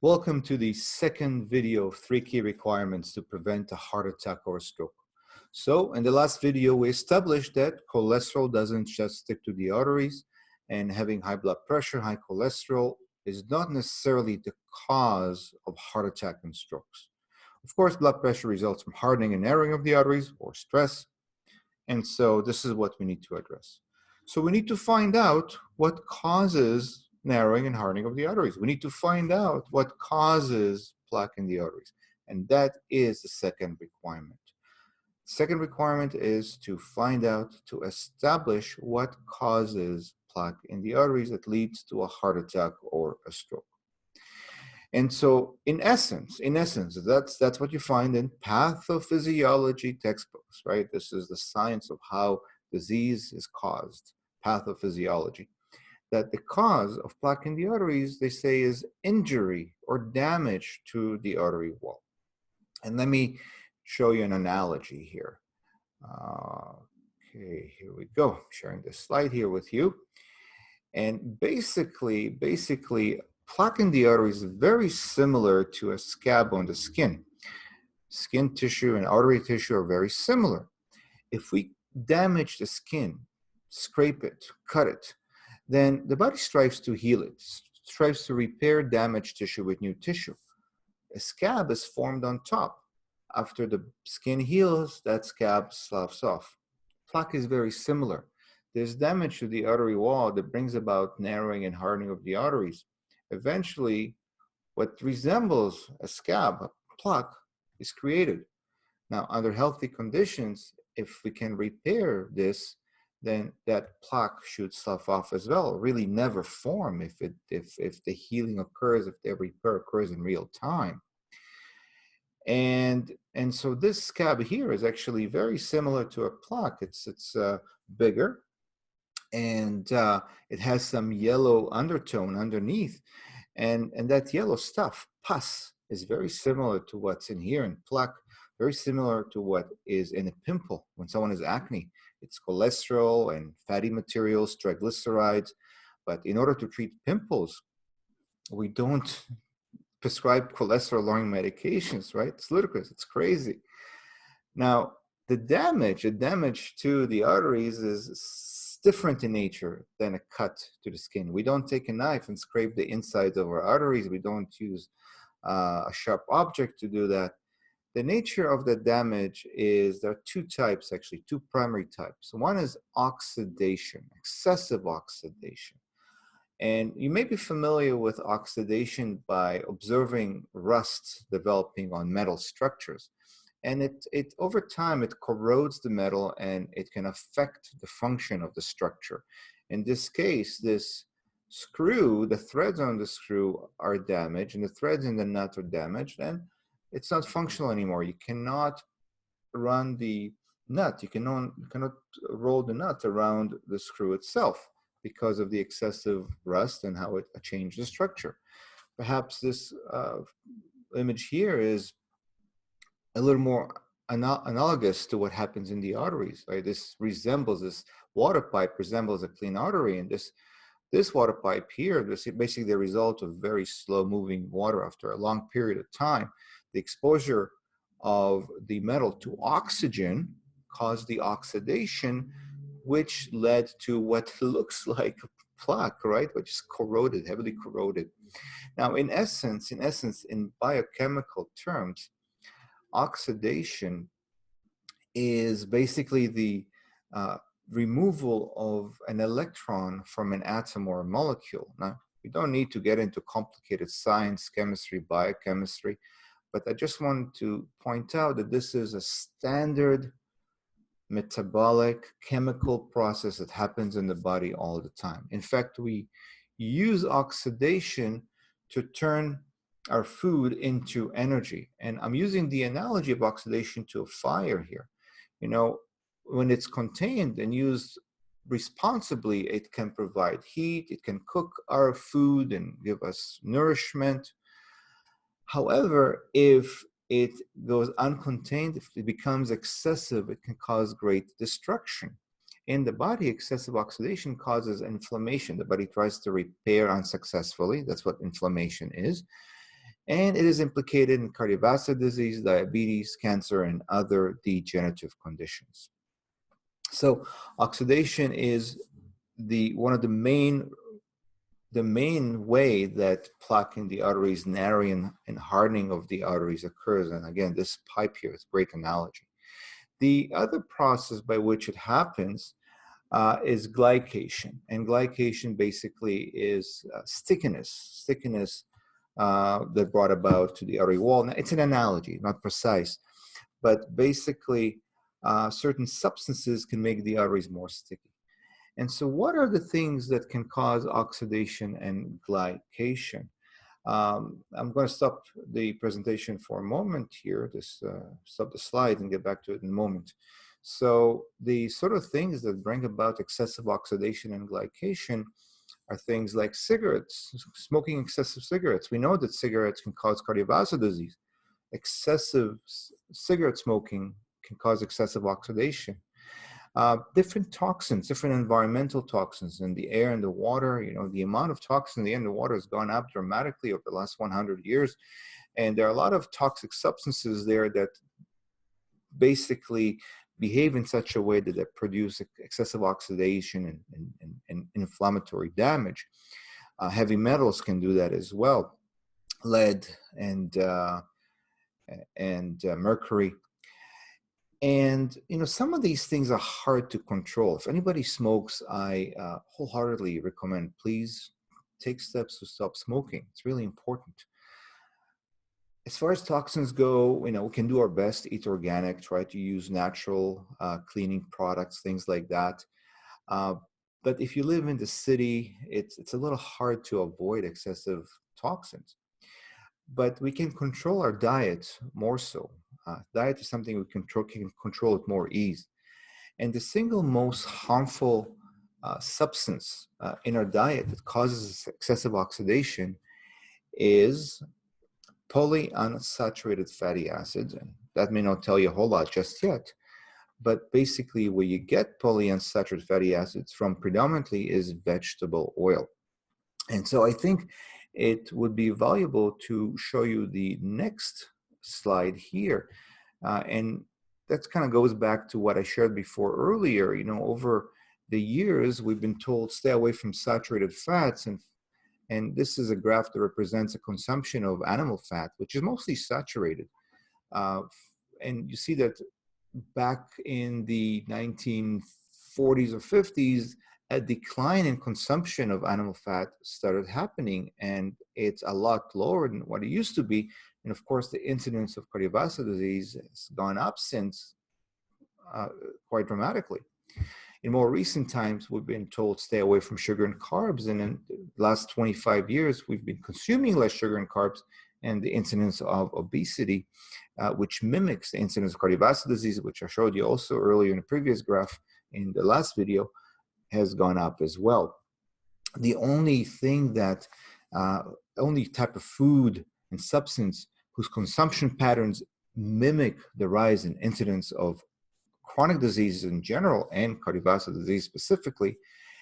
Welcome to the second video of 3 key requirements to prevent a heart attack or a stroke. So in the last video, we established that cholesterol doesn't just stick to the arteries, and having high blood pressure, high cholesterol is not necessarily the cause of heart attack and strokes. Of course, blood pressure results from hardening and narrowing of the arteries or stress, and so this is what we need to address. So we need to find out what causes narrowing and hardening of the arteries. We need to find out what causes plaque in the arteries. And that is the second requirement. Second requirement is to find out, to establish what causes plaque in the arteries that leads to a heart attack or a stroke. And so in essence, that's what you find in pathophysiology textbooks, right? This is the science of how disease is caused, pathophysiology. That the cause of plaque in the arteries, they say, is injury or damage to the artery wall. And let me show you an analogy here. Okay, here we go. Sharing this slide here with you. And basically, plaque in the artery is very similar to a scab on the skin. Skin tissue and artery tissue are very similar. If we damage the skin, scrape it, cut it, then the body strives to heal it, strives to repair damaged tissue with new tissue. A scab is formed on top. After the skin heals, that scab sloughs off. Plaque is very similar. There's damage to the artery wall that brings about narrowing and hardening of the arteries. Eventually, what resembles a scab, a plaque, is created. Now, under healthy conditions, if we can repair this, then that plaque should slough off as well, really never form if the healing occurs, if the repair occurs in real time. And so this scab here is actually very similar to a plaque. It's bigger, and it has some yellow undertone underneath, and that yellow stuff, pus, is very similar to what's in here in plaque, very similar to what is in a pimple when someone has acne. It's cholesterol and fatty materials, triglycerides. But in order to treat pimples, we don't prescribe cholesterol-lowering medications, right? It's ludicrous. It's crazy. Now, the damage to the arteries is different in nature than a cut to the skin. We don't take a knife and scrape the insides of our arteries. We don't use a sharp object to do that. The nature of the damage is, there are two types, actually, two primary types. One is oxidation, excessive oxidation. And you may be familiar with oxidation by observing rust developing on metal structures. And it over time, it corrodes the metal and it can affect the function of the structure. In this case, this screw, the threads on the screw are damaged and the threads in the nut are damaged, and it's not functional anymore. You cannot run the nut. You cannot roll the nut around the screw itself because of the excessive rust and how it changed the structure. Perhaps this image here is a little more analogous to what happens in the arteries, right? This water pipe resembles a clean artery, and this water pipe here, this is basically the result of very slow moving water after a long period of time. The exposure of the metal to oxygen caused the oxidation, which led to what looks like a plaque, right? Which is corroded, heavily corroded. Now, in essence, in biochemical terms, oxidation is basically the removal of an electron from an atom or a molecule. Now, we don't need to get into complicated science, chemistry, biochemistry, but I just want to point out that this is a standard metabolic chemical process that happens in the body all the time. In fact, we use oxidation to turn our food into energy. And I'm using the analogy of oxidation to a fire here. You know, when it's contained and used responsibly, it can provide heat, it can cook our food and give us nourishment. However, if it goes uncontained, if it becomes excessive, it can cause great destruction. In the body, excessive oxidation causes inflammation. The body tries to repair unsuccessfully. That's what inflammation is. And it is implicated in cardiovascular disease, diabetes, cancer, and other degenerative conditions. So oxidation is one of the main way that plaque in the arteries, narrowing and hardening of the arteries occurs. And again, this pipe here is a great analogy. The other process by which it happens is glycation. And glycation basically is stickiness that brought about to the artery wall. Now, it's an analogy, not precise, but basically certain substances can make the arteries more sticky. And so what are the things that can cause oxidation and glycation? I'm going to stop the presentation for a moment here, stop the slide and get back to it in a moment. So the sort of things that bring about excessive oxidation and glycation are things like cigarettes, smoking excessive cigarettes. We know that cigarettes can cause cardiovascular disease. Excessive cigarette smoking can cause excessive oxidation. Different toxins, different environmental toxins in the air and the water. You know, the amount of toxins in the air and the water has gone up dramatically over the last 100 years. And there are a lot of toxic substances there that basically behave in such a way that they produce excessive oxidation and inflammatory damage. Heavy metals can do that as well. Lead and mercury. And, you know, some of these things are hard to control. If anybody smokes, I wholeheartedly recommend, please take steps to stop smoking. It's really important. As far as toxins go, you know, we can do our best to eat organic, try to use natural cleaning products, things like that. But if you live in the city, it's a little hard to avoid excessive toxins. But we can control our diet more so. Diet is something we can control with more ease. And the single most harmful substance in our diet that causes excessive oxidation is polyunsaturated fatty acids. And that may not tell you a whole lot just yet, but basically where you get polyunsaturated fatty acids from predominantly is vegetable oil. And so I think it would be valuable to show you the next slide here. And that kind of goes back to what I shared before earlier. You know, over the years, we've been told stay away from saturated fats. And this is a graph that represents a consumption of animal fat, which is mostly saturated. And you see that back in the 1940s or 50s, a decline in consumption of animal fat started happening, and it's a lot lower than what it used to be. And of course, the incidence of cardiovascular disease has gone up since quite dramatically. In more recent times, we've been told stay away from sugar and carbs. And in the last 25 years, we've been consuming less sugar and carbs, and the incidence of obesity, which mimics the incidence of cardiovascular disease, which I showed you also earlier in the previous graph in the last video, has gone up as well. The only thing that, only type of food and substance whose consumption patterns mimic the rise in incidence of chronic diseases in general and cardiovascular disease specifically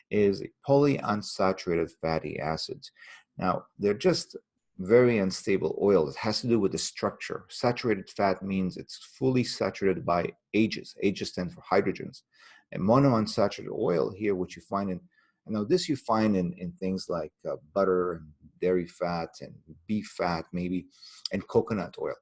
is polyunsaturated fatty acids. Now, they're just very unstable oils. It has to do with the structure. Saturated fat means it's fully saturated by H's. H's stand for hydrogens. And monounsaturated oil here, which you find in, now this you find in things like butter and dairy fat and beef fat maybe, and coconut oil.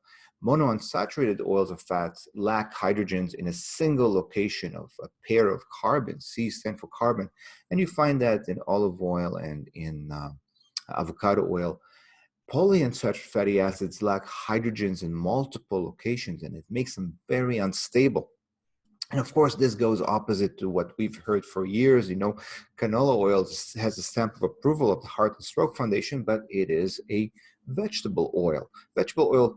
Monounsaturated oils or fats lack hydrogens in a single location of a pair of carbons. C stand for carbon. And you find that in olive oil and in avocado oil. Polyunsaturated fatty acids lack hydrogens in multiple locations, and it makes them very unstable. And of course, this goes opposite to what we've heard for years. You know, canola oil has a stamp of approval of the Heart and Stroke Foundation, but it is a vegetable oil. Vegetable oil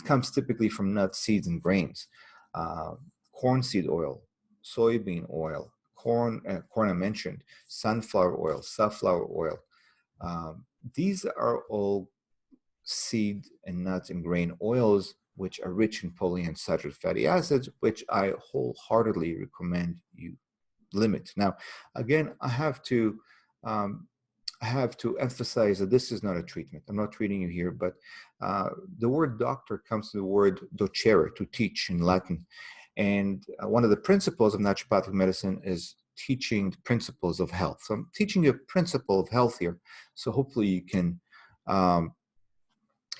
comes typically from nuts, seeds, and grains. Corn seed oil, soybean oil, corn I mentioned, sunflower oil, safflower oil. These are all seed and nuts and grain oils which are rich in polyunsaturated fatty acids, which I wholeheartedly recommend you limit. Now, again, I have to I have to emphasize that this is not a treatment. I'm not treating you here, but the word doctor comes from the word docere, to teach in Latin. And one of the principles of naturopathic medicine is teaching the principles of health. So I'm teaching you a principle of health here. So hopefully you can, um,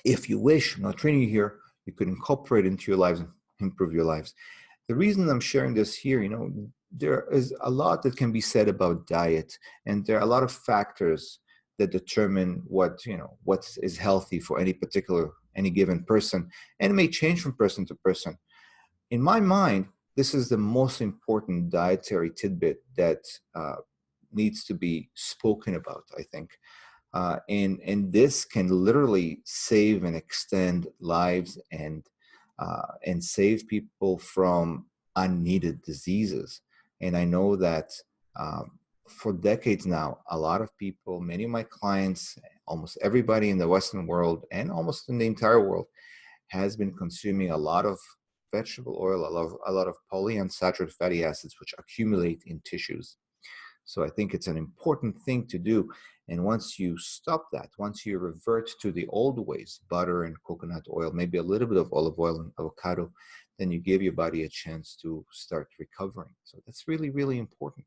if you wish, I'm not training you here, you could incorporate it into your lives and improve your lives. The reason I'm sharing this here, there is a lot that can be said about diet, and there are a lot of factors that determine what is healthy for any given person, and it may change from person to person. In my mind, this is the most important dietary tidbit that needs to be spoken about, I think. And this can literally save and extend lives and save people from unneeded diseases. And I know that for decades now, a lot of people, many of my clients, almost everybody in the Western world and almost in the entire world, has been consuming a lot of vegetable oil, a lot of polyunsaturated fatty acids, which accumulate in tissues. So I think it's an important thing to do. And once you stop that, once you revert to the old ways, butter and coconut oil, maybe a little bit of olive oil and avocado, then you give your body a chance to start recovering. So that's really, really important.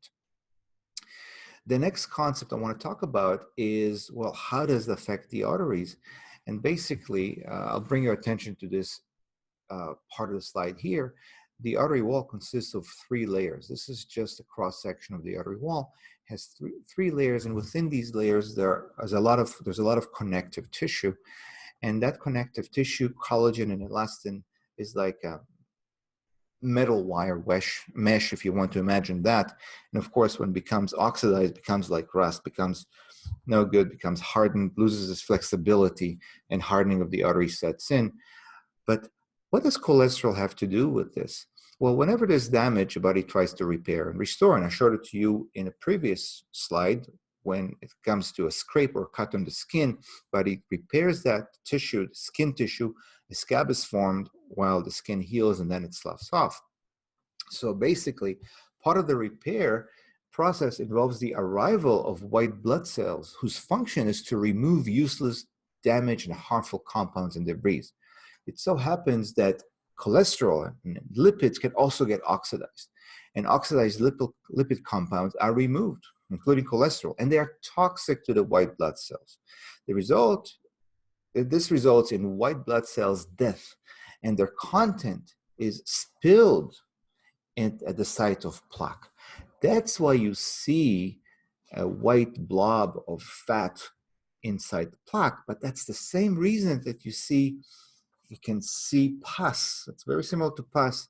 The next concept I want to talk about is, well, how does it affect the arteries? And basically, I'll bring your attention to this part of the slide here. The artery wall consists of 3 layers. This is just a cross section of the artery wall. It has three layers, and within these layers there's a lot of connective tissue, and that connective tissue, collagen and elastin, is like a metal wire mesh, if you want to imagine that. And of course, when it becomes oxidized, becomes like rust, becomes no good, becomes hardened, loses its flexibility, and hardening of the artery sets in. But what does cholesterol have to do with this? Well, whenever there's damage, the body tries to repair and restore. And I showed it to you in a previous slide. When it comes to a scrape or cut on the skin, body repairs that tissue, the skin tissue, a scab is formed while the skin heals, and then it sloughs off. So basically, part of the repair process involves the arrival of white blood cells, whose function is to remove useless, damaged, and harmful compounds and debris. It so happens that cholesterol and lipids can also get oxidized, and oxidized lipid compounds are removed, including cholesterol, and they are toxic to the white blood cells. This results in white blood cells death, and their content is spilled at the site of plaque. That's why you see a white blob of fat inside the plaque, but that's the same reason that you can see pus. It's very similar to pus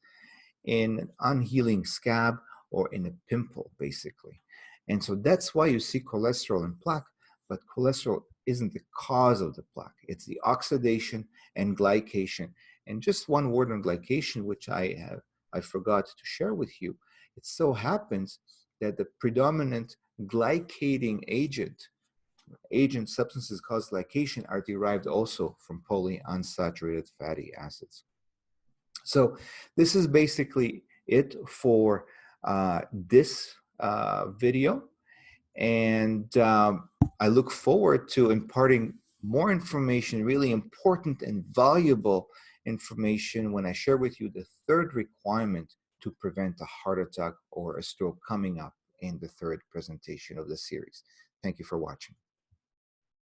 in an unhealing scab or in a pimple, basically. And so that's why you see cholesterol in plaque, but cholesterol isn't the cause of the plaque. It's the oxidation and glycation. And just one word on glycation, which I forgot to share with you. It so happens that the predominant glycating substances caused glycation are derived also from polyunsaturated fatty acids. So this is basically it for this video. And I look forward to imparting more information, really important and valuable information, when I share with you the 3rd requirement to prevent a heart attack or a stroke, coming up in the 3rd presentation of the series. Thank you for watching.